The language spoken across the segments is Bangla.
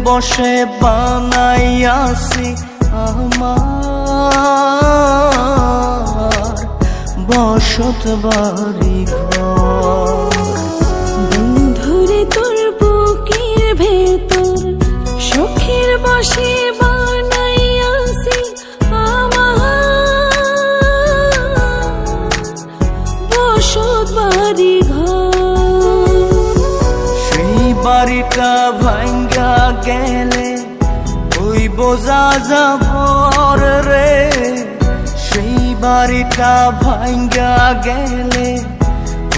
বসে বানাইয়াছি আমার বসত বাড়ি ঘর। বন্ধুরে তোর বুকের ভেতর শখের বসে বানাইয়াছি আমার বসত বাড়ি ঘর। সেই বাড়িটা ভাঙ্গা গেলে ওই বোঝা যাবর রে, সেই বাড়িটা ভাঙ্গা গেলে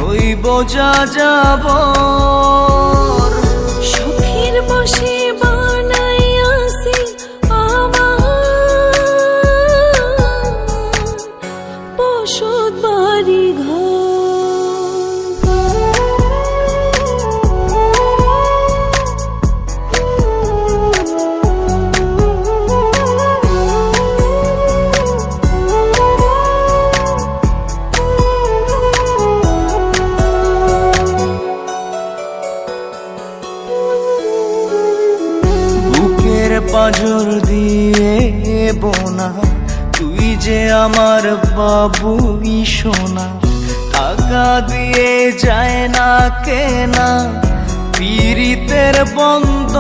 ওই বোঝা যাবর। শখের বসে বানাইয়াছি আমার বসত বাড়ি ঘর। পাঁজর দিয়ে বোনা তুই যে আমার বাবুই সোনা, টাকা দিয়ে যায় না কেনা পীড়িতের বন্ধ।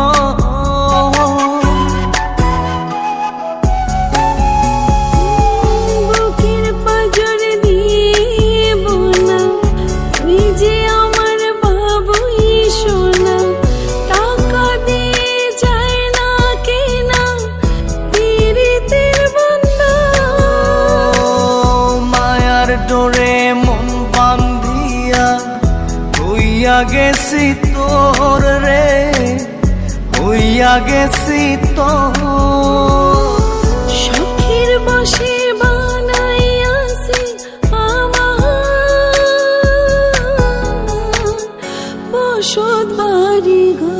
বুকের পাঁজর দিয়ে বোনা তুই যে আমার বাবুই সোনা, টাকা দিয়ে যায় না কেনা পীড়িতের বন্ধন। মায়ার ডোরে মন বান্ধিয়া হইয়া গেছি তোর রে, হইয়া গেছি তোর। শখের বসে বানাইয়াছি আমার বসত বাড়ি ঘর।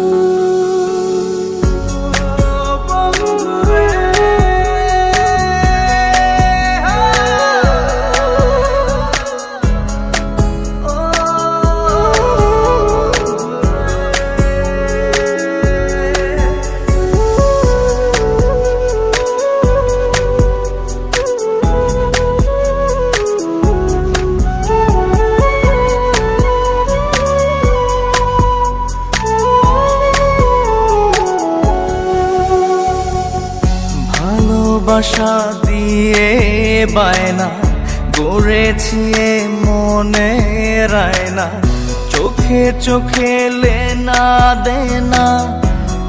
ভালোবাসা দিয়ে বায়না গড়েছি মনে রায়না, চোখে চোখে লেনা দেনা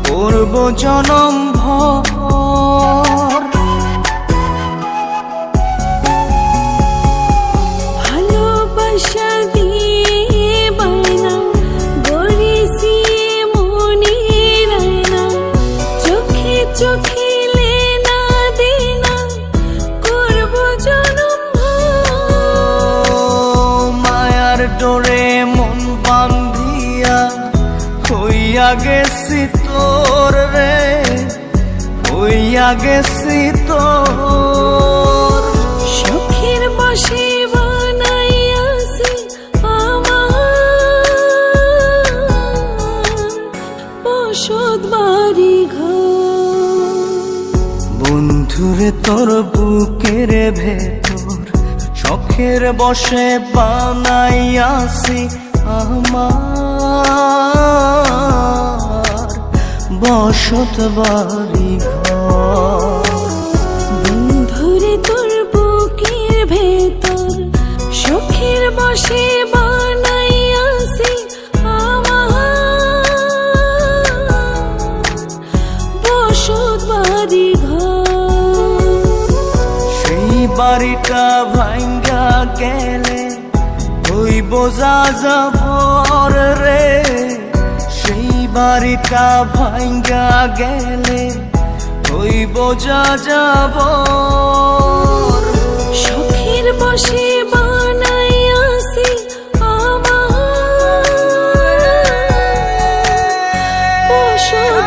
করব জনম ভর। ভালোবাসা দিয়ে বায়না গড়েছি মনে রায়না, চোখে চোখে লেনা দেনা করব জনম ভর। মায়ার ডোরে মন বান্ধিয়া হইয়া গেছি তোর রে, হইয়া গেছি তোর। শখের বসে বানাইয়াছি আমার বসত বাড়ি ঘর। বন্ধুরে তোর বুকের ভেতর শখের বসে বানাইয়াছি আমার বসত বাড়ি ঘর। বন্ধুরে তোর বুকের ভেতর শখের বসে বানাইয়াছি আমার বসত বাড়ি ঘর। সেই বাড়িটা ভাঙ্গা গেলে ওই বোঝা যাবর রে, সেই বাড়িটা ভাঙ্গা গেলে ওই বোঝা যাবর। শখের বসে বানাইয়াছি আমার বসত